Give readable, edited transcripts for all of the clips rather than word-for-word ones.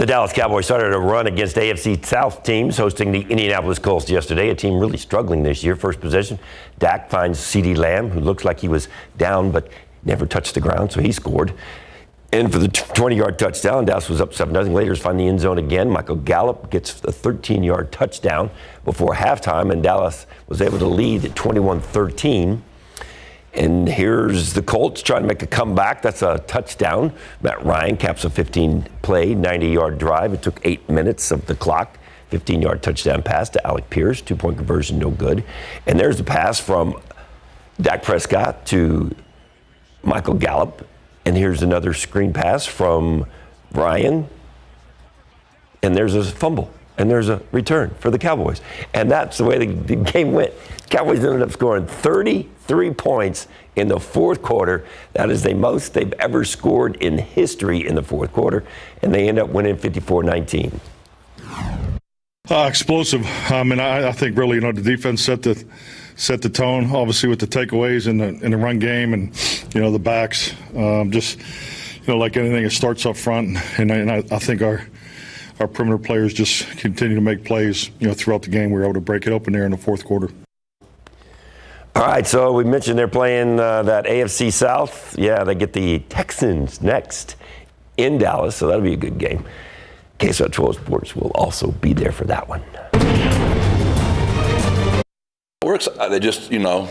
The Dallas Cowboys started a run against AFC South teams, hosting the Indianapolis Colts yesterday, a team really struggling this year. First possession, Dak finds CeeDee Lamb, who looks like he was down but never touched the ground, so he scored. And for the 20-yard touchdown, Dallas was up 7-0. Later, find the end zone again. Michael Gallup gets a 13-yard touchdown before halftime, and Dallas was able to lead at 21-13. And here's the Colts trying to make a comeback. That's a touchdown. Matt Ryan caps a 15-play, 90-yard drive. It took 8 minutes of the clock. 15-yard touchdown pass to Alec Pierce. 2-point conversion, no good. And there's the pass from Dak Prescott to Michael Gallup. And here's another screen pass from Ryan. And there's a fumble. And there's a return for the Cowboys. And that's the way the game went. Cowboys ended up scoring 33 points in the fourth quarter. That is the most they've ever scored in history in the fourth quarter. And they end up winning 54-19. Explosive. I think really, the defense set the tone, obviously, with the takeaways in the run game and, the backs. Like anything, it starts up front. And I think our perimeter players just continue to make plays, throughout the game. We were able to break it open there in the fourth quarter. All right, so we mentioned they're playing that AFC South. Yeah, they get the Texans next in Dallas, so that'll be a good game. KSAT12 Sports will also be there for that one. We're excited. They just, the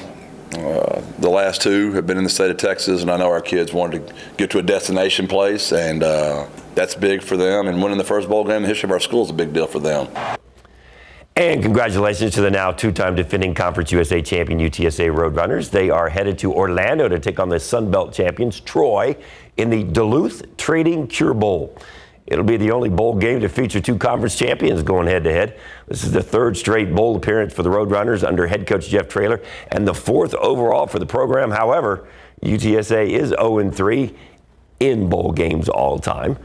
last two have been in the state of Texas, and I know our kids wanted to get to a destination place, and that's big for them. And winning the first bowl game in the history of our school is a big deal for them. And congratulations to the now two-time defending Conference USA champion UTSA Roadrunners. They are headed to Orlando to take on the Sun Belt champions, Troy, in the Duluth Trading Cure Bowl. It'll be the only bowl game to feature two conference champions going head-to-head. This is the third straight bowl appearance for the Roadrunners under head coach Jeff Traylor, and the fourth overall for the program. However, UTSA is 0-3 in bowl games all time.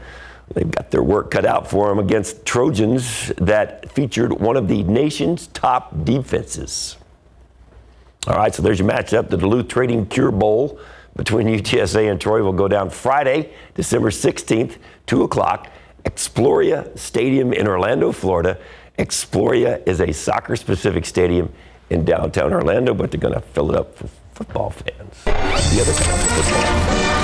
They've got their work cut out for them against Trojans that featured one of the nation's top defenses. All right, so there's your matchup. The Duluth Trading Cure Bowl between UTSA and Troy will go down Friday, December 16th, 2 o'clock, Exploria Stadium in Orlando, Florida. Exploria is a soccer-specific stadium in downtown Orlando, but they're going to fill it up for football fans. The other kind of football.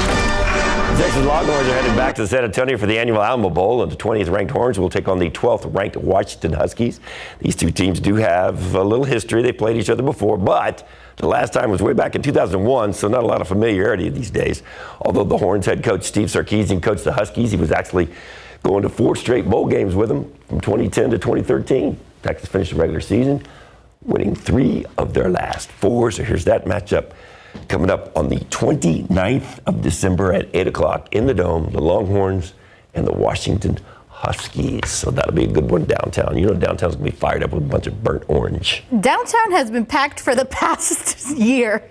The Texas Longhorns are headed back to San Antonio for the annual Alamo Bowl, and the 20th ranked Horns will take on the 12th ranked Washington Huskies. These two teams do have a little history. They played each other before, but the last time was way back in 2001, so not a lot of familiarity these days. Although the Horns head coach Steve Sarkisian coached the Huskies, he was actually going to 4 straight bowl games with them from 2010 to 2013. Texas finished the regular season winning 3 of their last 4, so here's that matchup. Coming up on the 29th of December at 8 o'clock in the Dome, the Longhorns and the Washington Huskies. So that'll be a good one downtown. Downtown's going to be fired up with a bunch of burnt orange. Downtown has been packed for the past year,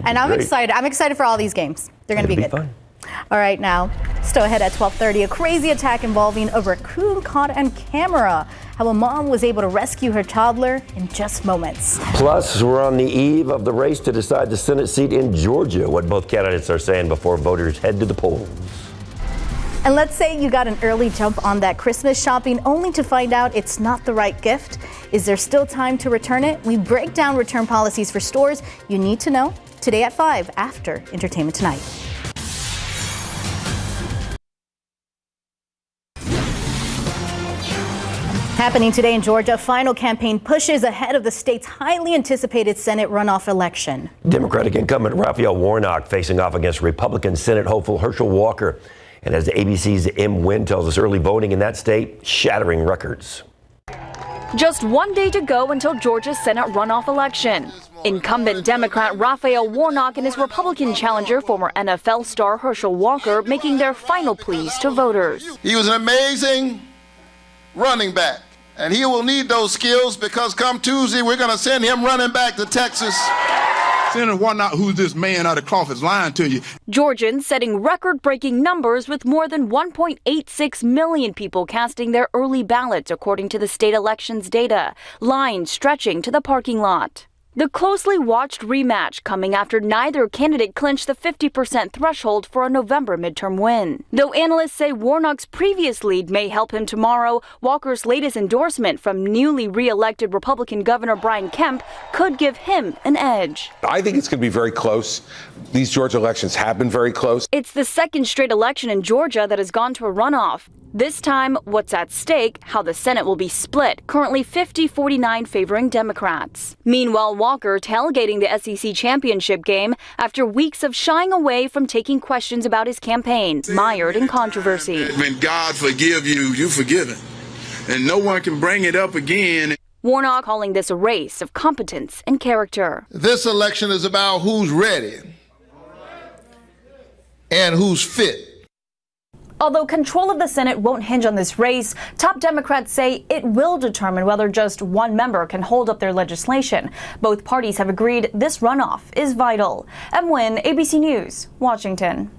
and I'm excited. I'm excited for all these games. They're going to be good. Fun. All right, now, still ahead at 12:30, a crazy attack involving a raccoon caught on camera. How a mom was able to rescue her toddler in just moments. Plus, we're on the eve of the race to decide the Senate seat in Georgia, what both candidates are saying before voters head to the polls. And let's say you got an early jump on that Christmas shopping only to find out it's not the right gift. Is there still time to return it? We break down return policies for stores you need to know today at 5 after Entertainment Tonight. Happening today in Georgia, final campaign pushes ahead of the state's highly anticipated Senate runoff election. Democratic incumbent Raphael Warnock facing off against Republican Senate hopeful Herschel Walker. And as the ABC's M. Wynn tells us, early voting in that state shattering records. Just one day to go until Georgia's Senate runoff election. Incumbent Democrat Raphael Warnock and his Republican challenger, former NFL star Herschel Walker, making their final pleas to voters. He was an amazing running back, and he will need those skills because come Tuesday, we're going to send him running back to Texas. Senator Warnock, who's this man out of cloth, is lying to you. Georgians setting record-breaking numbers with more than 1.86 million people casting their early ballots, according to the state elections data. Lines stretching to the parking lot. The closely watched rematch coming after neither candidate clinched the 50% threshold for a November midterm win. Though analysts say Warnock's previous lead may help him tomorrow, Walker's latest endorsement from newly re-elected Republican Governor Brian Kemp could give him an edge. I think it's going to be very close. These Georgia elections have been very close. It's the second straight election in Georgia that has gone to a runoff. This time, what's at stake, how the Senate will be split, currently 50-49 favoring Democrats. Meanwhile, Walker tailgating the SEC championship game after weeks of shying away from taking questions about his campaign, mired in controversy. When God forgive you, you forgiven. And no one can bring it up again. Warnock calling this a race of competence and character. This election is about who's ready and who's fit. Although control of the Senate won't hinge on this race, top Democrats say it will determine whether just one member can hold up their legislation. Both parties have agreed this runoff is vital. Em Nguyen, ABC News, Washington.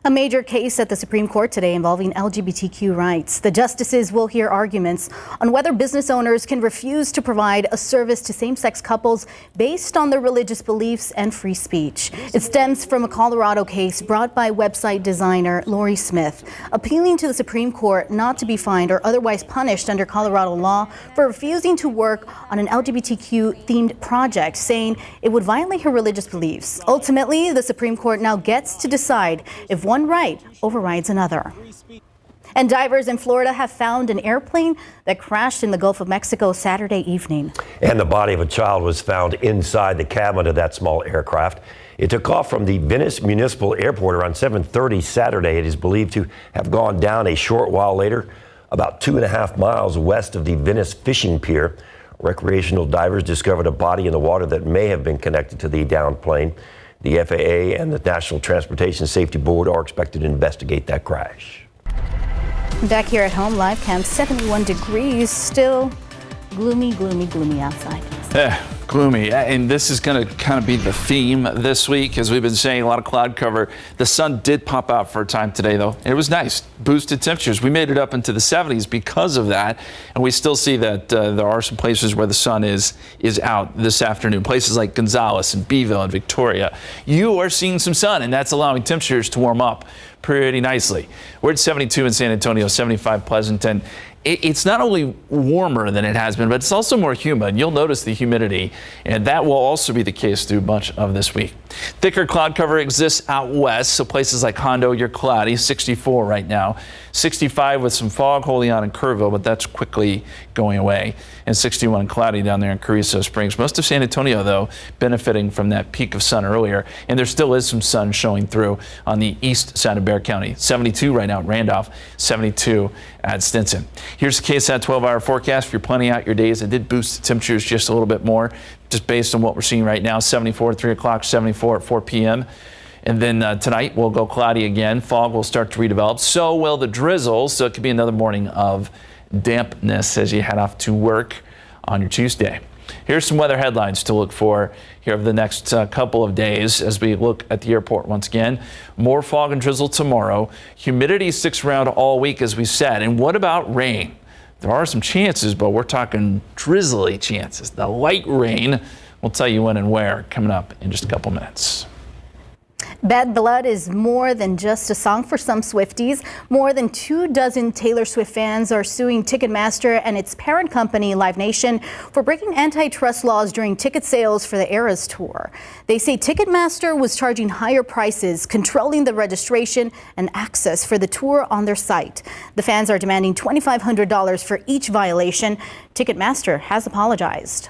A major case at the Supreme Court today involving LGBTQ rights. The justices will hear arguments on whether business owners can refuse to provide a service to same-sex couples based on their religious beliefs and free speech. It stems from a Colorado case brought by website designer Lori Smith, appealing to the Supreme Court not to be fined or otherwise punished under Colorado law for refusing to work on an LGBTQ-themed project, saying it would violate her religious beliefs. Ultimately, the Supreme Court now gets to decide if one right overrides another. And divers in Florida have found an airplane that crashed in the Gulf of Mexico Saturday evening. And the body of a child was found inside the cabin of that small aircraft. It took off from the Venice Municipal Airport around 7:30 Saturday. It is believed to have gone down a short while later, about 2.5 miles west of the Venice fishing pier. Recreational divers discovered a body in the water that may have been connected to the downed plane. The FAA and the National Transportation Safety Board are expected to investigate that crash. Back here at home, live cam 71 degrees, still gloomy outside. Gloomy. And this is going to kind of be the theme this week, as we've been saying, a lot of cloud cover. The sun did pop out for a time today, though. It was nice. Boosted temperatures. We made it up into the 70s because of that. And we still see that there are some places where the sun is out this afternoon. Places like Gonzales and Beeville and Victoria. You are seeing some sun, and that's allowing temperatures to warm up pretty nicely. We're at 72 in San Antonio, 75 Pleasanton. It's not only warmer than it has been, but it's also more humid. You'll notice the humidity, and that will also be the case through much of this week. Thicker cloud cover exists out west, so places like Hondo, you're cloudy, 64 right now. 65 with some fog holding on in Kerrville, but that's quickly going away. And 61 cloudy down there in Carrizo Springs. Most of San Antonio, though, benefiting from that peak of sun earlier, and there still is some sun showing through on the east side of Bexar County. 72 right now at Randolph, 72 at Stinson. Here's the KSAT 12-hour forecast. If you're planning out your days, it did boost the temperatures just a little bit more, just based on what we're seeing right now. 74 at 3 o'clock, 74 at 4 p.m. And then tonight we'll go cloudy again. Fog will start to redevelop. So will the drizzle. So it could be another morning of dampness as you head off to work on your Tuesday. Here's some weather headlines to look for here over the next couple of days as we look at the airport once again. More fog and drizzle tomorrow. Humidity sticks around all week, as we said. And what about rain? There are some chances, but we're talking drizzly chances. The light rain, we'll tell you when and where coming up in just a couple minutes. Bad Blood is more than just a song for some Swifties. More than 24 Taylor Swift fans are suing Ticketmaster and its parent company, Live Nation, for breaking antitrust laws during ticket sales for the Eras tour. They say Ticketmaster was charging higher prices, controlling the registration and access for the tour on their site. The fans are demanding $2,500 for each violation. Ticketmaster has apologized.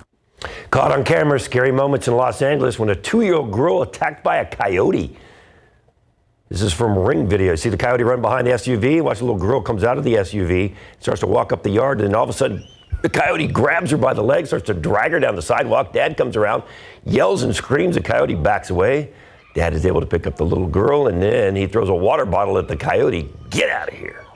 Caught on camera, scary moments in Los Angeles when a 2-year-old girl attacked by a coyote. This is from Ring video. See the coyote run behind the SUV? Watch the little girl comes out of the SUV, starts to walk up the yard, and then all of a sudden the coyote grabs her by the leg, starts to drag her down the sidewalk. Dad comes around, yells and screams. The coyote backs away. Dad is able to pick up the little girl, and then he throws a water bottle at the coyote. Get out of here.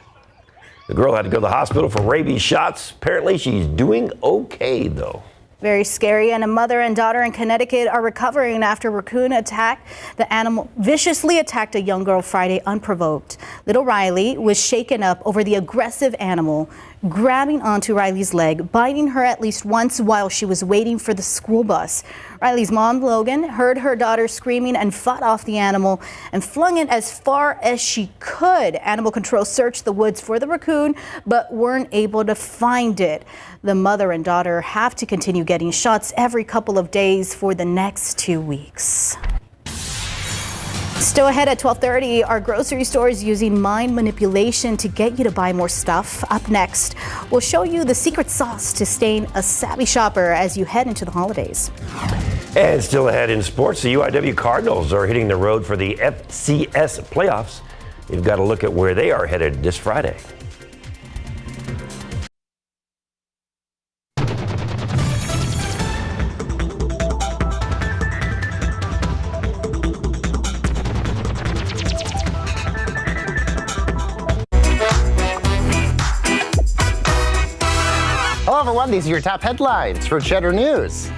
The girl had to go to the hospital for rabies shots. Apparently she's doing okay, though. Very scary. And a mother and daughter in Connecticut are recovering after a raccoon attacked. The animal viciously attacked a young girl Friday unprovoked. Little Riley was shaken up over the aggressive animal, grabbing onto Riley's leg, biting her at least once while she was waiting for the school bus. Riley's mom, Logan, heard her daughter screaming and fought off the animal and flung it as far as she could. Animal control searched the woods for the raccoon, but weren't able to find it. The mother and daughter have to continue getting shots every couple of days for the next 2 weeks. Still ahead at 12:30, are grocery stores using mind manipulation to get you to buy more stuff? Up next, we'll show you the secret sauce to staying a savvy shopper as you head into the holidays. And still ahead in sports, the UIW Cardinals are hitting the road for the FCS playoffs. You've got to look at where they are headed this Friday. Hello everyone, these are your top headlines for Cheddar News.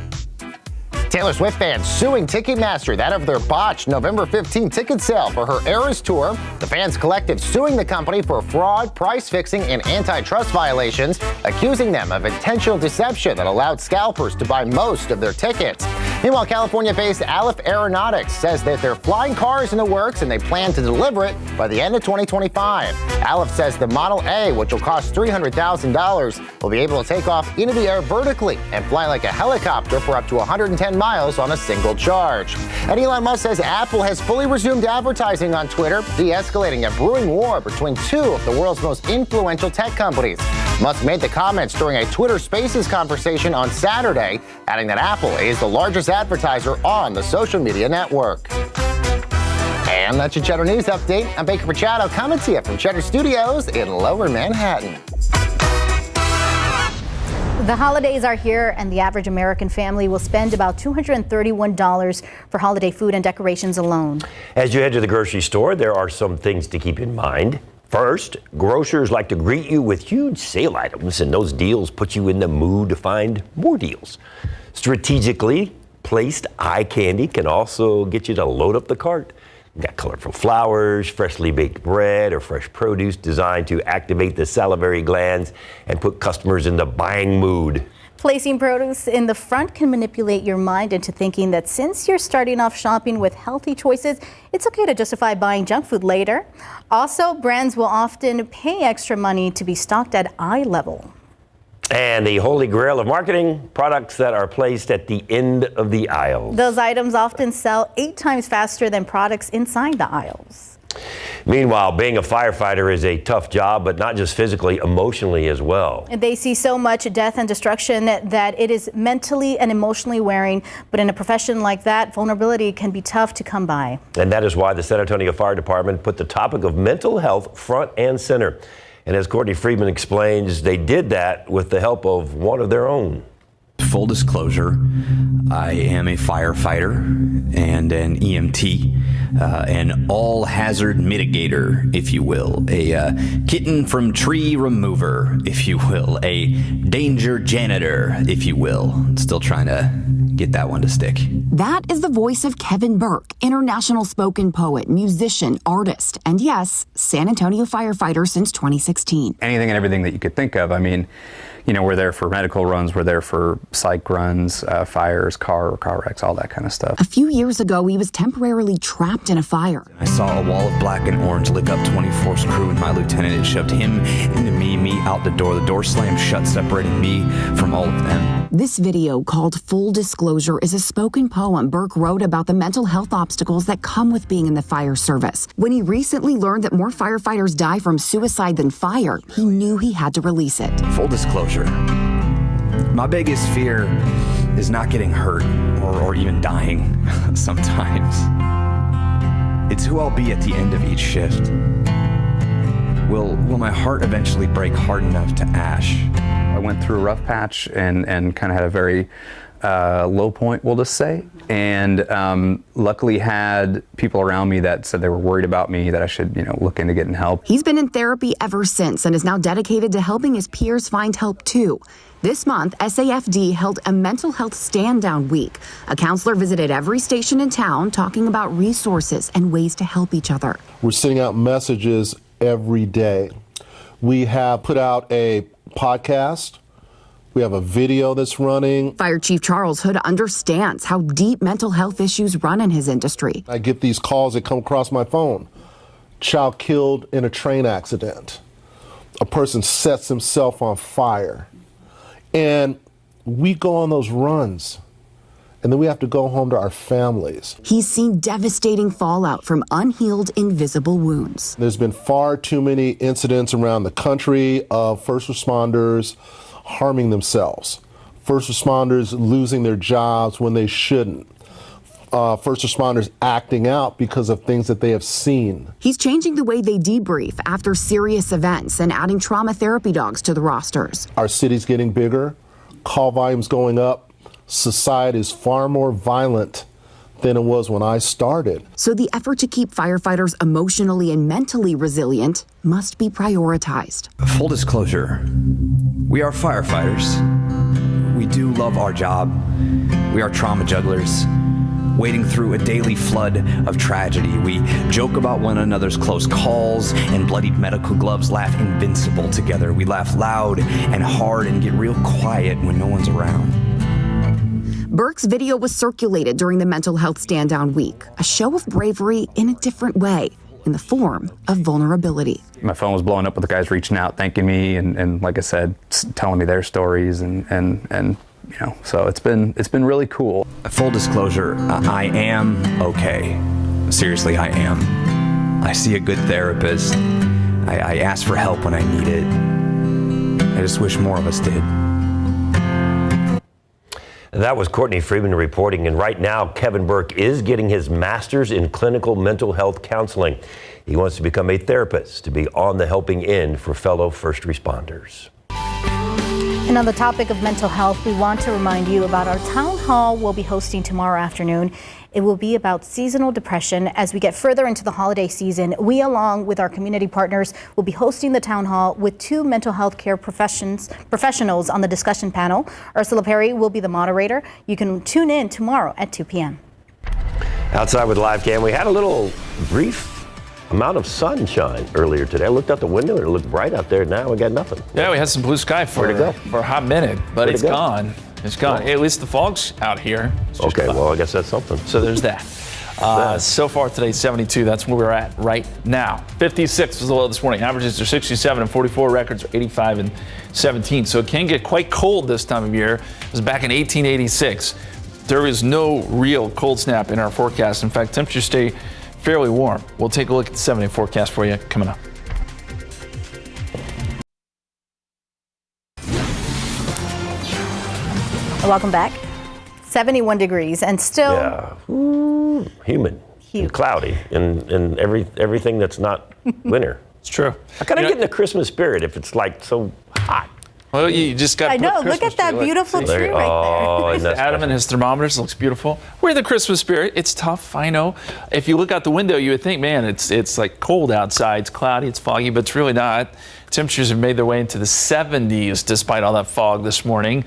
Taylor Swift fans suing Ticketmaster, that of their botched November 15 ticket sale for her Eras tour. The fans collective suing the company for fraud, price fixing, and antitrust violations, accusing them of intentional deception that allowed scalpers to buy most of their tickets. Meanwhile, California-based Aleph Aeronautics says that they're flying cars in the works and they plan to deliver it by the end of 2025. Aleph says the Model A, which will cost $300,000, will be able to take off into the air vertically and fly like a helicopter for up to 110 miles on a single charge. And Elon Musk says Apple has fully resumed advertising on Twitter, de-escalating a brewing war between two of the world's most influential tech companies. Musk made the comments during a Twitter Spaces conversation on Saturday, adding that Apple is the largest advertiser on the social media network. And that's your Cheddar News Update. I'm Baker Machado coming to you from Cheddar Studios in Lower Manhattan. The holidays are here, and the average American family will spend about $231 for holiday food and decorations alone. As you head to the grocery store, there are some things to keep in mind. First, grocers like to greet you with huge sale items, and those deals put you in the mood to find more deals. Strategically placed eye candy can also get you to load up the cart. You've got colorful flowers, freshly baked bread, or fresh produce designed to activate the salivary glands and put customers in the buying mood. Placing produce in the front can manipulate your mind into thinking that since you're starting off shopping with healthy choices, it's okay to justify buying junk food later. Also, brands will often pay extra money to be stocked at eye level. And the holy grail of marketing, products that are placed at the end of the aisles. Those items often sell 8 times faster than products inside the aisles. Meanwhile, being a firefighter is a tough job, but not just physically, emotionally as well. And they see so much death and destruction that it is mentally and emotionally wearing. But in a profession like that, vulnerability can be tough to come by. And that is why the San Antonio Fire Department put the topic of mental health front and center. And as Courtney Friedman explains, they did that with the help of one of their own. Full disclosure, I am a firefighter and an EMT, an all-hazard mitigator, if you will, a kitten from tree remover, if you will, a danger janitor, if you will. Still trying to get that one to stick. That is the voice of Kevin Burke, international spoken poet, musician, artist, and yes, San Antonio firefighter since 2016. Anything and everything that you could think of. I mean, you know, we're there for medical runs, we're there for psych runs, fires, car wrecks, all that kind of stuff. A few years ago, he was temporarily trapped in a fire. I saw a wall of black and orange lick up 24th crew and my lieutenant. It shoved him into me out the door. The door slammed shut, separating me from all of them. This video, called Full Disclosure, is a spoken poem Burke wrote about the mental health obstacles that come with being in the fire service. When he recently learned that more firefighters die from suicide than fire, he knew he had to release it. Full disclosure, my biggest fear is not getting hurt or even dying sometimes. It's who I'll be at the end of each shift. Will my heart eventually break hard enough to ash? I went through a rough patch and kind of had a very low point, we'll just say. And luckily had people around me that said they were worried about me, that I should, look into getting help. He's been in therapy ever since and is now dedicated to helping his peers find help too. This month, SAFD held a mental health stand-down week. A counselor visited every station in town talking about resources and ways to help each other. We're sending out messages every day. We have put out a podcast We have a video that's running. Fire Chief Charles Hood understands how deep mental health issues run in his industry. I get these calls that come across my phone. Child killed in a train accident. A person sets himself on fire. And we go on those runs. And then we have to go home to our families. He's seen devastating fallout from unhealed, invisible wounds. There's been far too many incidents around the country of first responders harming themselves. First responders losing their jobs when they shouldn't. First responders acting out because of things that they have seen. He's changing the way they debrief after serious events and adding trauma therapy dogs to the rosters. Our city's getting bigger, call volume's going up. Society is far more violent than it was when I started. So the effort to keep firefighters emotionally and mentally resilient must be prioritized. Full disclosure, we are firefighters. We do love our job. We are trauma jugglers, wading through a daily flood of tragedy. We joke about one another's close calls and bloodied medical gloves, laugh invincible together. We laugh loud and hard and get real quiet when no one's around. Burke's video was circulated during the Mental Health Stand-Down Week, a show of bravery in a different way, in the form of vulnerability. My phone was blowing up with the guys reaching out, thanking me, and like I said, telling me their stories, and you know, so it's been really cool. Full disclosure, I am okay. Seriously, I am. I see a good therapist. I ask for help when I need it. I just wish more of us did. That was Courtney Freeman reporting, and right now Kevin Burke is getting his master's in clinical mental health counseling. He wants to become a therapist to be on the helping end for fellow first responders. And on the topic of mental health, we want to remind you about our town hall we'll be hosting tomorrow afternoon. It will be about seasonal depression. As we get further into the holiday season, we, along with our community partners, will be hosting the town hall with 2 mental health care professionals on the discussion panel. Ursula Perry will be the moderator. You can tune in tomorrow at 2 p.m. Outside with Live Cam, we had a little brief amount of sunshine earlier today. I looked out the window and it looked bright out there. Now we got nothing. Yeah, we had some blue sky for a hot minute, but it's gone. It's gone. Hey, at least the fog's out here. Okay, well, I guess that's something. So there's that. So far today, 72. That's where we're at right now. 56 was the low this morning. Averages are 67 and 44. Records are 85 and 17. So it can get quite cold this time of year. It was back in 1886. There is no real cold snap in our forecast. In fact, temperatures stay fairly warm. We'll take a look at the 7-day forecast for you coming up. Welcome back. 71 degrees and still humid and cloudy and everything that's not winter. It's true. How can I get in the Christmas spirit if it's like so hot? Well, you just got. I know. Look at that beautiful tree right there. Adam and his thermometers looks beautiful. We're the Christmas spirit. It's tough, I know. If you look out the window, you would think, man, it's like cold outside. It's cloudy, it's foggy, but it's really not. Temperatures have made their way into the 70s despite all that fog this morning.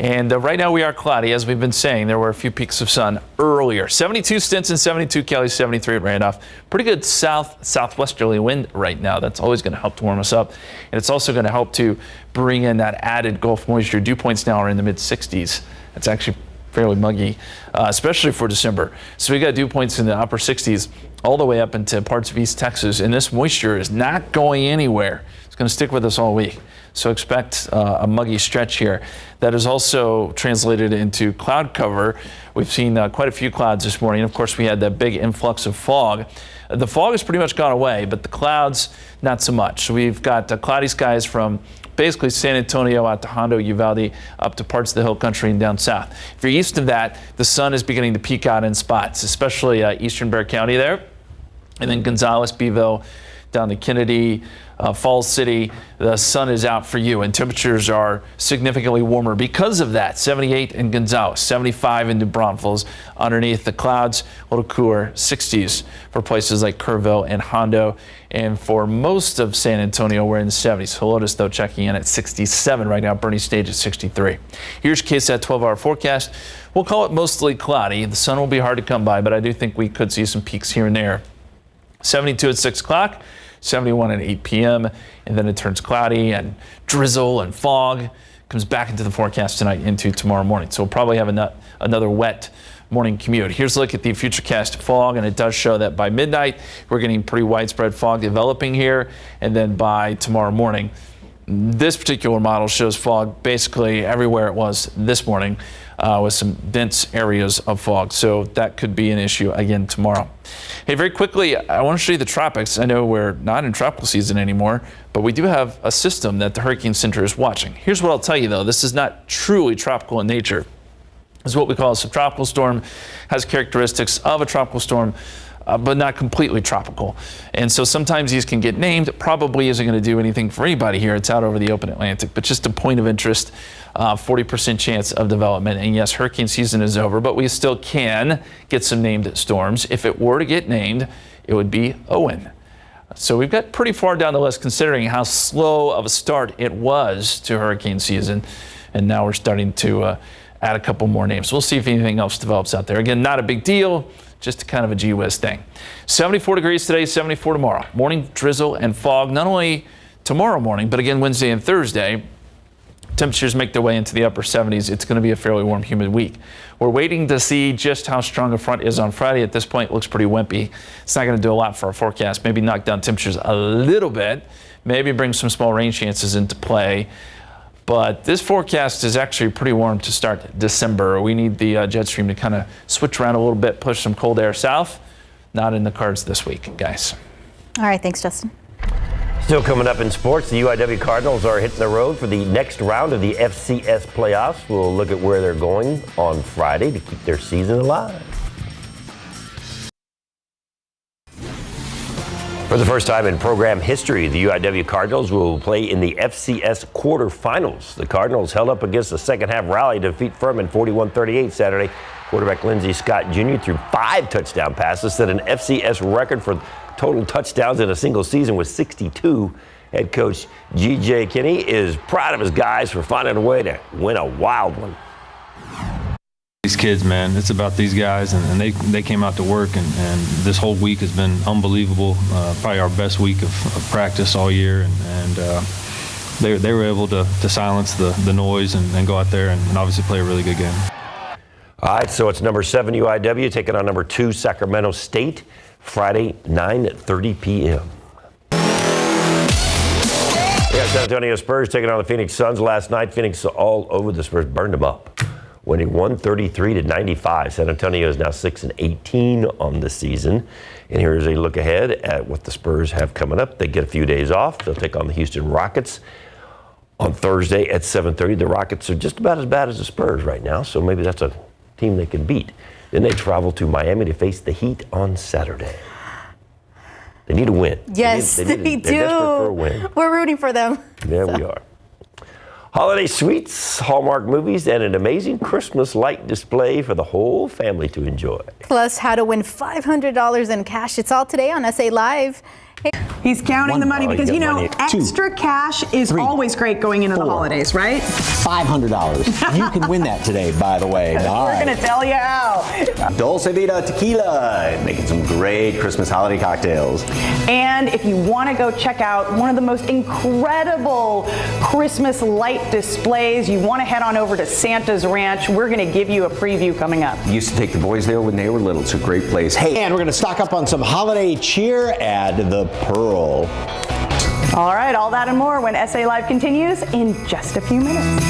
And right now we are cloudy, as we've been saying. There were a few peaks of sun earlier. 72 Stinson, 72 Kelly, 73 at Randolph. Pretty good southwesterly wind right now. That's always going to help to warm us up. And it's also going to help to bring in that added Gulf moisture. Dew points now are in the mid-60s. It's actually fairly muggy, especially for December. So we got dew points in the upper 60s all the way up into parts of East Texas. And this moisture is not going anywhere. It's going to stick with us all week. So expect a muggy stretch here. That is also translated into cloud cover. We've seen quite a few clouds this morning. Of course, we had that big influx of fog. The fog has pretty much gone away, but the clouds, not so much. So we've got cloudy skies from basically San Antonio out to Hondo, Uvalde, up to parts of the hill country and down south. If you're east of that, the sun is beginning to peek out in spots, especially eastern Bexar County there. And then Gonzales, Beeville, down to Kennedy, Falls City, the sun is out for you, and temperatures are significantly warmer because of that. 78 in Gonzales, 75 in New Braunfels. Underneath the clouds, a little cooler, 60s for places like Kerrville and Hondo. And for most of San Antonio, we're in the 70s. Helotes, though, checking in at 67 right now. Bernie Stage at 63. Here's KSAT 12-hour forecast. We'll call it mostly cloudy. The sun will be hard to come by, but I do think we could see some peaks here and there. 72 at 6 o'clock. 71 at 8 p.m. and then it turns cloudy and drizzle and fog comes back into the forecast tonight into tomorrow morning. So we'll probably have another wet morning commute. Here's a look at the futurecast fog, and it does show that by midnight we're getting pretty widespread fog developing here, and then by tomorrow morning this particular model shows fog basically everywhere it was this morning, with some dense areas of fog. So that could be an issue again tomorrow. Hey, very quickly, I want to show you the tropics. I know we're not in tropical season anymore, but we do have a system that the Hurricane Center is watching. Here's what I'll tell you though. This is not truly tropical in nature. It's what we call a subtropical storm, has characteristics of a tropical storm, but not completely tropical. And so sometimes these can get named. It probably isn't going to do anything for anybody here. It's out over the open Atlantic, but just a point of interest, 40% chance of development. And yes, hurricane season is over, but we still can get some named storms. If it were to get named, it would be Owen. So we've got pretty far down the list considering how slow of a start it was to hurricane season. And now we're starting to add a couple more names. We'll see if anything else develops out there. Again, not a big deal, just kind of a gee whiz thing. 74 degrees today, 74 tomorrow. Morning drizzle and fog, not only tomorrow morning, but again Wednesday and Thursday. Temperatures make their way into the upper 70s. It's going to be a fairly warm, humid week. We're waiting to see just how strong a front is on Friday. At this point, it looks pretty wimpy. It's not going to do a lot for our forecast. Maybe knock down temperatures a little bit. Maybe bring some small rain chances into play. But this forecast is actually pretty warm to start December. We need the jet stream to kind of switch around a little bit, push some cold air south. Not in the cards this week, guys. All right, thanks, Justin. Still coming up in sports, the UIW Cardinals are hitting the road for the next round of the FCS playoffs. We'll look at where they're going on Friday to keep their season alive. For the first time in program history, the UIW Cardinals will play in the FCS quarterfinals. The Cardinals held up against the second-half rally to defeat Furman 41-38 Saturday. Quarterback Lindsey Scott Jr. threw 5 touchdown passes, set an FCS record for total touchdowns in a single season with 62. Head coach G.J. Kinney is proud of his guys for finding a way to win a wild one. These kids, man, it's about these guys, and they came out to work, and this whole week has been unbelievable. Probably our best week of practice all year, and they were able to silence the noise and go out there and obviously play a really good game. All right, so it's number 7 UIW taking on number 2 Sacramento State, Friday, 9:30 p.m. We got San Antonio Spurs taking on the Phoenix Suns last night. Phoenix all over the Spurs, burned them up, winning 133-95. San Antonio is now 6-18 on the season. And here's a look ahead at what the Spurs have coming up. They get a few days off. They'll take on the Houston Rockets on Thursday at 7:30. The Rockets are just about as bad as the Spurs right now, so maybe that's a team they can beat. Then they travel to Miami to face the Heat on Saturday. They need a win. Yes, they do. They're desperate for a win. We're rooting for them. There we are. Holiday sweets, Hallmark movies, and an amazing Christmas light display for the whole family to enjoy. Plus, how to win $500 in cash. It's all today on SA Live. Hey. He's counting the money because, you know, extra cash is always great going into the holidays, right? $500. You can win that today, by the way. We're going to tell you how. Dulce Vida Tequila, making some great Christmas holiday cocktails. And if you want to go check out one of the most incredible Christmas light displays, you want to head on over to Santa's Ranch. We're going to give you a preview coming up. Used to take the boys there when they were little. It's a great place. Hey, and we're going to stock up on some holiday cheer at the Pearl. All right, all that and more when SA Live continues in just a few minutes.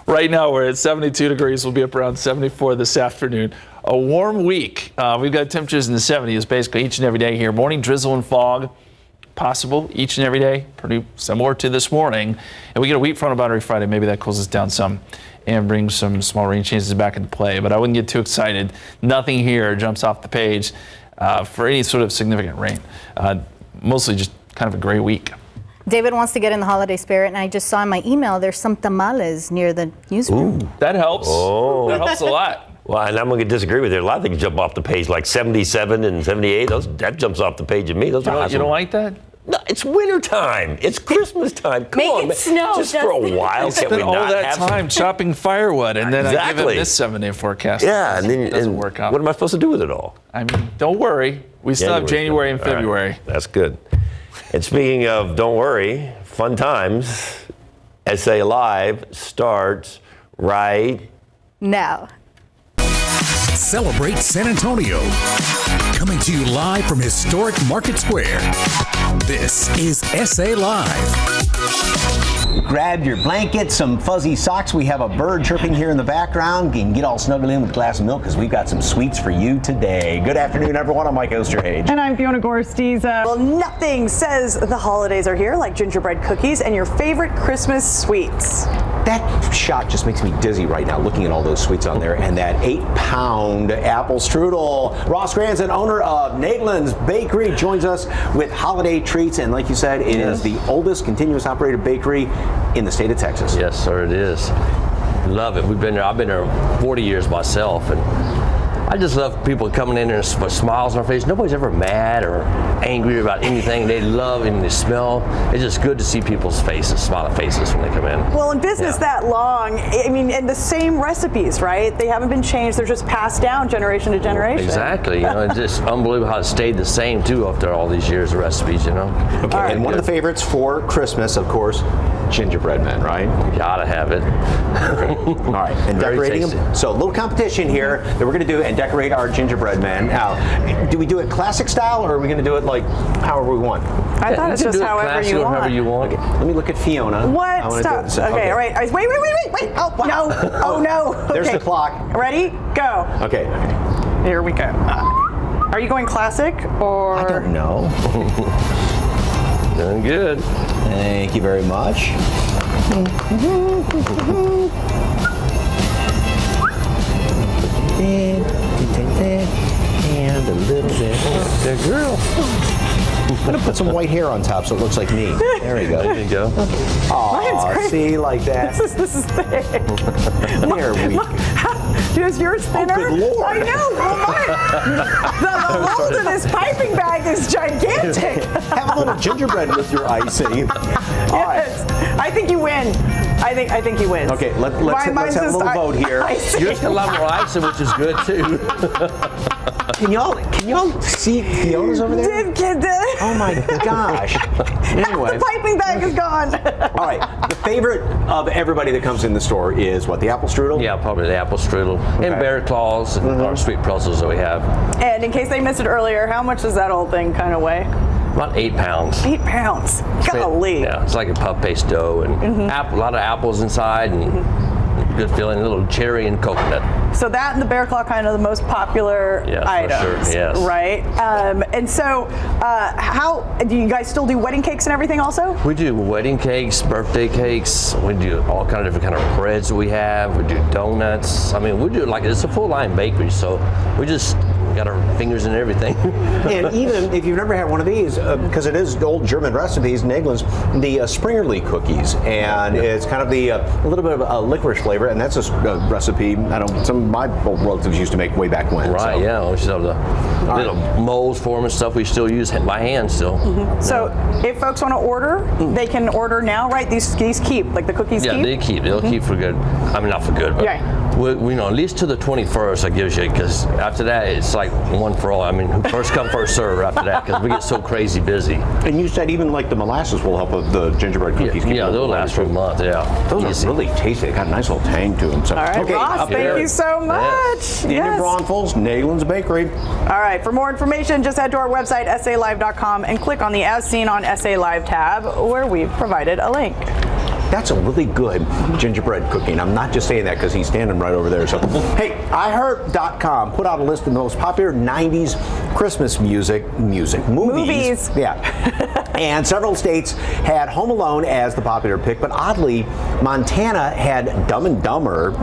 Right now we're at 72 degrees. We'll be up around 74 this afternoon. A warm week. We've got temperatures in the 70s basically each and every day here. Morning drizzle and fog possible each and every day. Pretty similar to this morning. And we get a wheat front about every Friday. Maybe that cools us down some and brings some small rain chances back into play. But I wouldn't get too excited. Nothing here jumps off the page for any sort of significant rain. Mostly just kind of a gray week. David wants to get in the holiday spirit, and I just saw in my email there's some tamales near the newsroom. Ooh. That helps. Oh. That helps a lot. Well, and I'm going to disagree with you. A lot of things jump off the page, like 77 and 78. That jumps off the page of me. Those are awesome. You don't like that? No, it's wintertime. It's Christmas time. Come Make on, it man. snow, Just for a Justin. while. I spent all that time chopping firewood, and then I give him this 7-day forecast. Yeah, and then it doesn't work out. What am I supposed to do with it all? I mean, don't worry. We still have January and February. Right. That's good. And speaking of don't worry, fun times, SA Live starts right now. Celebrate San Antonio. Coming to you live from historic Market Square. This is SA Live. Grab your blanket, some fuzzy socks. We have a bird chirping here in the background. You can get all snuggled in with a glass of milk because we've got some sweets for you today. Good afternoon, everyone. I'm Mike Osterhage. And I'm Fiona Gorstiza. Well, nothing says the holidays are here like gingerbread cookies and your favorite Christmas sweets. That shot just makes me dizzy right now looking at all those sweets on there and that 8-pound apple strudel. Ross Granson, owner of Naglin's Bakery, joins us with holiday treats. And like you said, it is the oldest continuous operated bakery in the state of Texas. Yes, sir, it is. Love it. We've been there. I've been there 40 years myself, and I just love people coming in there with smiles on their face. Nobody's ever mad or angry about anything. They love and they smell. It's just good to see people's faces, smiling faces when they come in. Well, in business that long, I mean, and the same recipes, right? They haven't been changed. They're just passed down generation to generation. Exactly. You know, it's just unbelievable how it stayed the same too after all these years of recipes. You know. Okay. Right. And one of the favorites for Christmas, of course, gingerbread men, right? Gotta have it. All right, and decorating them. So a little competition here that we're going to do and decorate our gingerbread men. Now, do we do it classic style or are we going to do it like however we want? I thought it's just however you want. However you want. Okay, let me look at Fiona. What? Stop. Okay, all right. Wait. Oh, no. Oh, no. Okay. There's the clock. Ready? Go. Okay. Here we go. Are you going classic or? I don't know. Doing good. Thank you very much. And a little bit. Good girl. I'm going to put some white hair on top so it looks like me. There we go. There you go. Oh, see, like that. This is thick. There we go. Is yours thinner? Oh, good Lord. I know. Well, the mold in this piping bag is gigantic. Have a little gingerbread with your icing. Yes. All right. I think you win. I think he wins. Okay, let's have a little vote here. Yours got a lot more icing, which is good too. Can y'all see Fiona's over there? Oh my gosh. Anyway. The piping bag is gone. All right. The favorite of everybody that comes in the store is what? The apple strudel? Yeah, probably the apple strudel. Okay. And bear claws and our sweet pretzels that we have. And in case they missed it earlier, how much does that old thing kind of weigh? About 8 pounds. 8 pounds. Golly. Yeah, it's like a puff paste dough and a lot of apples inside and good feeling, a little cherry and coconut. So that and the bear claw kind of the most popular items, for sure. Yes. Right? And so, how do you guys still do wedding cakes and everything also? We do wedding cakes, birthday cakes. We do all kind of different kind of breads that we have. We do donuts. I mean, we do it's a full line bakery, so we just got our fingers in everything. And even if you've never had one of these, because it is old German recipes, Naglin's, the Springerly cookies, and it's kind of a little bit of a licorice flavor, and that's a recipe some of my relatives used to make way back when. Right, so. yeah. We still have the little molds for them and stuff we still use by hand still. So if folks want to order, they can order now, right? These keep, like the cookies keep? Yeah, they keep. They'll keep for good. I mean, not for good, but we know at least to the 21st that gives you, because after that it's like one for all. I mean, first come, first serve after that, because we get so crazy busy. And you said even like the molasses will help with the gingerbread cookies. Yeah, they'll last for a month, Those are really tasty. They got a nice little tang to them. So. All right, okay, Ross, thank you so much. Yes. In New Braunfels, Naglin's Bakery. All right, for more information, just head to our website, salive.com, and click on the As Seen on SA Live tab, where we've provided a link. That's a really good gingerbread cookie. And I'm not just saying that because he's standing right over there. So, hey, iHeart.com put out a list of the most popular 90s Christmas movies. Yeah. And several states had Home Alone as the popular pick, but oddly, Montana had Dumb and Dumber,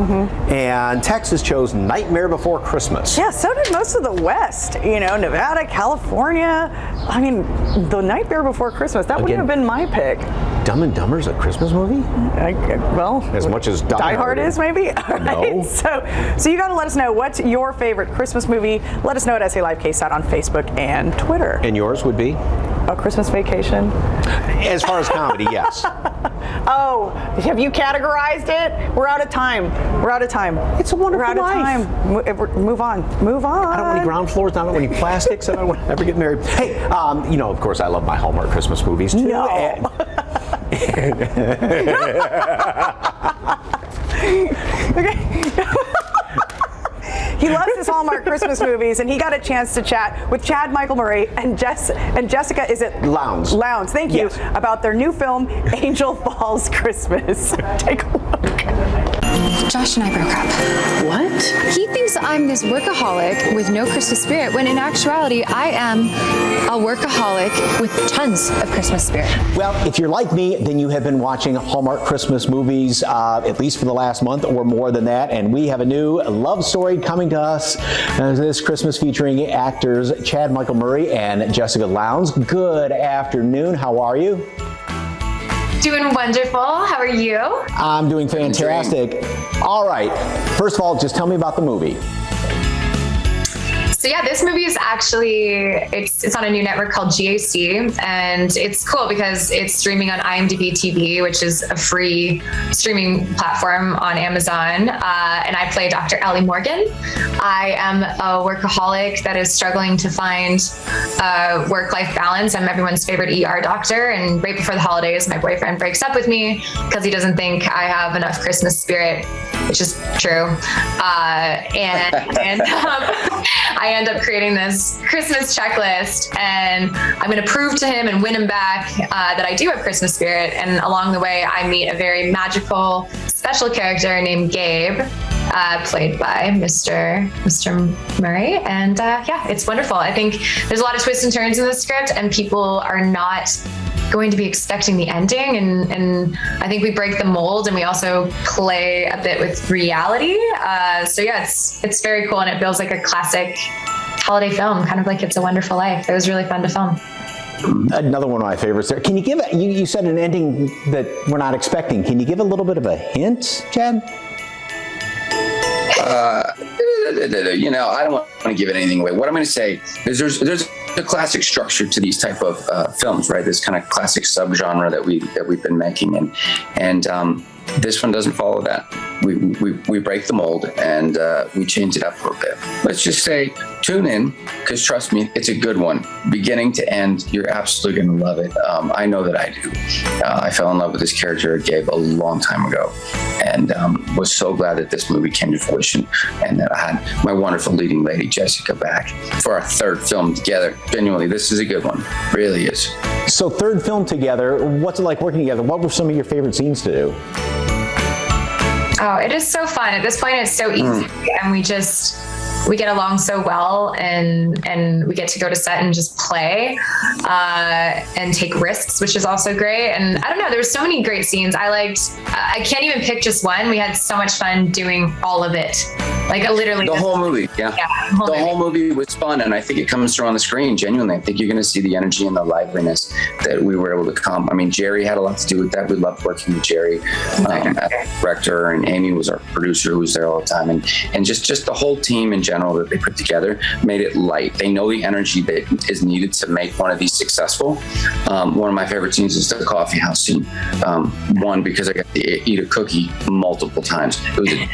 and Texas chose Nightmare Before Christmas. Yeah, so did most of the West. You know, Nevada, California. I mean, the Nightmare Before Christmas, that wouldn't have been my pick. Dumb and Dumber's a Christmas movie? Well, as much as Die Hard is, maybe? All right. No. So you got to let us know what's your favorite Christmas movie. Let us know at SA Live KSAT on Facebook and Twitter. And yours would be? A Christmas Vacation. As far as comedy, yes. Oh, have you categorized it? We're out of time. It's a wonderful life. We're out of time. Move on. I don't want any ground floors. I don't want any plastics. I don't want to ever get married. Hey, of course, I love my Hallmark Christmas movies too. No. Okay. He loves his Hallmark Christmas movies, and he got a chance to chat with Chad Michael Murray and Jessica, is it? Lowndes. Lowndes, thank you, yes. About their new film, Angel Falls Christmas. Take a look. Josh and I broke up. What? He thinks I'm this workaholic with no Christmas spirit, when in actuality, I am a workaholic with tons of Christmas spirit. Well, if you're like me, then you have been watching Hallmark Christmas movies at least for the last month or more than that, and we have a new love story coming to us this Christmas featuring actors Chad Michael Murray and Jessica Lowndes. Good afternoon. How are you? Doing wonderful. How are you? I'm doing fantastic. All right. First of all, just tell me about the movie. So yeah, this movie is actually, it's on a new network called GAC, and it's cool because it's streaming on IMDb TV, which is a free streaming platform on Amazon, and I play Dr. Ellie Morgan. I am a workaholic that is struggling to find work-life balance. I'm everyone's favorite ER doctor, and right before the holidays, my boyfriend breaks up with me because he doesn't think I have enough Christmas spirit, which is true. I end up creating this Christmas checklist, and I'm going to prove to him and win him back that I do have Christmas spirit. And along the way, I meet a very magical, special character named Gabe, played by Mr. Murray. And yeah, it's wonderful. I think there's a lot of twists and turns in the script, and people are not going to be expecting the ending, and I think we break the mold, and we also play a bit with reality. So yeah, it's very cool, and it feels like a classic holiday film, kind of like It's a Wonderful Life. It was really fun to film. Another one of my favorites there. Can you give you said an ending that we're not expecting. Can you give a little bit of a hint, Chad? I don't want to give anything away. What I'm going to say is there's a classic structure to these type of films, right? This kind of classic subgenre that we've been making, and this one doesn't follow that. We break the mold, and we change it up a little bit. Let's just say tune in, because trust me, it's a good one. Beginning to end, you're absolutely going to love it. I know that I do. I fell in love with this character, Gabe, a long time ago, and was so glad that this movie came to fruition, and that I had my wonderful leading lady, Jessica, back for our third film together. Genuinely, this is a good one. Really is. So third film together, what's it like working together? What were some of your favorite scenes to do? Oh, it is so fun. At this point, it's so easy, and we get along so well, and we get to go to set and just play and take risks, which is also great. And I don't know, there were so many great scenes. I can't even pick just one. We had so much fun doing all of it. Like literally the whole movie. Yeah. The whole movie was fun, and I think it comes through on the screen. Genuinely, I think you're going to see the energy and the liveliness that we were able to come. I mean, Jerry had a lot to do with that. We loved working with Jerry, director, and Amy was our producer who was there all the time, and just the whole team in general that they put together made it light. They know the energy that is needed to make one of these successful. One of my favorite scenes is the coffee house scene. One, because I got to eat a cookie multiple times. It was a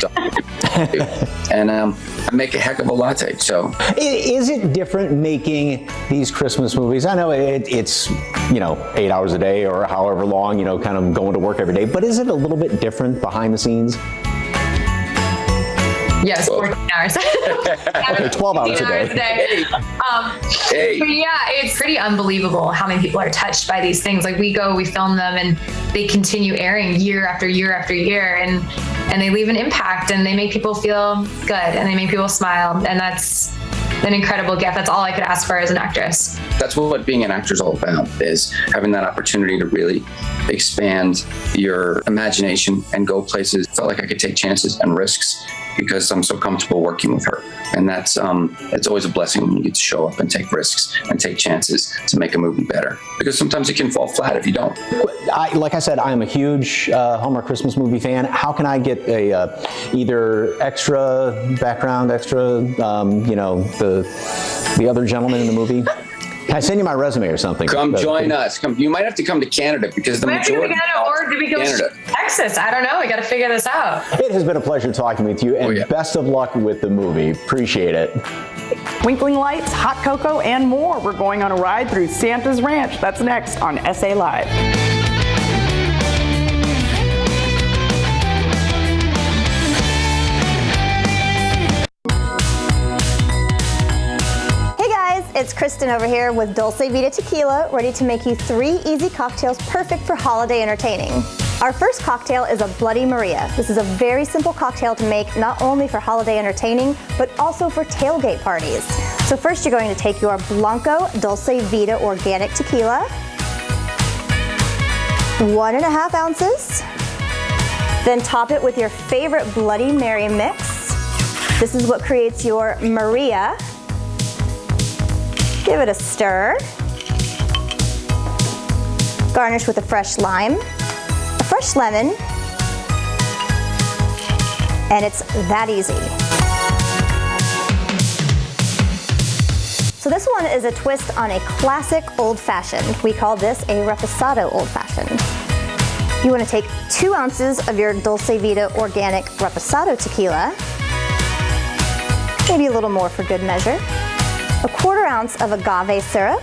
and I make a heck of a latte. So, is it different making these Christmas movies? I know it's 8 hours a day or however long, kind of going to work every day. But is it a little bit different behind the scenes? Yes, 14 hours. Okay, 12 hours a day. But yeah, it's pretty unbelievable how many people are touched by these things. Like we film them, and they continue airing year after year after year, and they leave an impact, and they make people feel good, and they make people smile, and that's an incredible gift. That's all I could ask for as an actress. That's what being an actor is all about, is having that opportunity to really expand your imagination and go places. Felt like I could take chances and risks because I'm so comfortable working with her. And that's it's always a blessing when you get to show up and take risks and take chances to make a movie better. Because sometimes it can fall flat if you don't. Like I said, I am a huge Hallmark Christmas movie fan. How can I get a either extra background, extra, the other gentleman in the movie? Can I send you my resume or something? Come join us. You might have to come to Canada because the majority. Or do we go to Texas? I don't know. We got to figure this out. It has been a pleasure talking with you, and best of luck with the movie. Appreciate it. Twinkling lights, hot cocoa, and more. We're going on a ride through Santa's Ranch. That's next on SA Live. It's Kristen over here with Dulce Vita Tequila, ready to make you 3 easy cocktails perfect for holiday entertaining. Our first cocktail is a Bloody Maria. This is a very simple cocktail to make not only for holiday entertaining, but also for tailgate parties. So first you're going to take your Blanco Dulce Vita Organic Tequila, 1.5 ounces, then top it with your favorite Bloody Mary mix. This is what creates your Maria. Give it a stir. Garnish with a fresh lime, a fresh lemon, and it's that easy. So this one is a twist on a classic old-fashioned. We call this a reposado old-fashioned. You want to take 2 ounces of your Dulce Vita Organic Reposado Tequila, maybe a little more for good measure, a 1/4 ounce of agave syrup,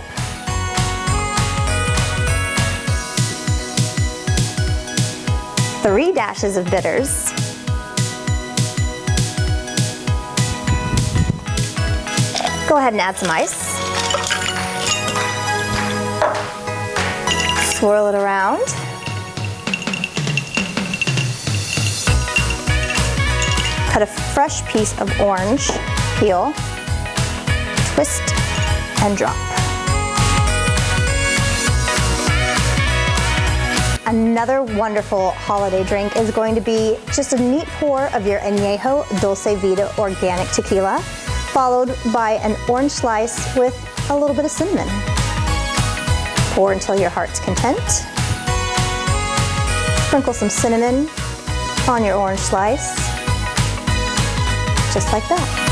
three dashes of bitters, go ahead and add some ice, swirl it around, cut a fresh piece of orange peel, twist and drop. Another wonderful holiday drink is going to be just a neat pour of your Añejo Dulce Vita Organic Tequila, followed by an orange slice with a little bit of cinnamon. Pour until your heart's content. Sprinkle some cinnamon on your orange slice, just like that.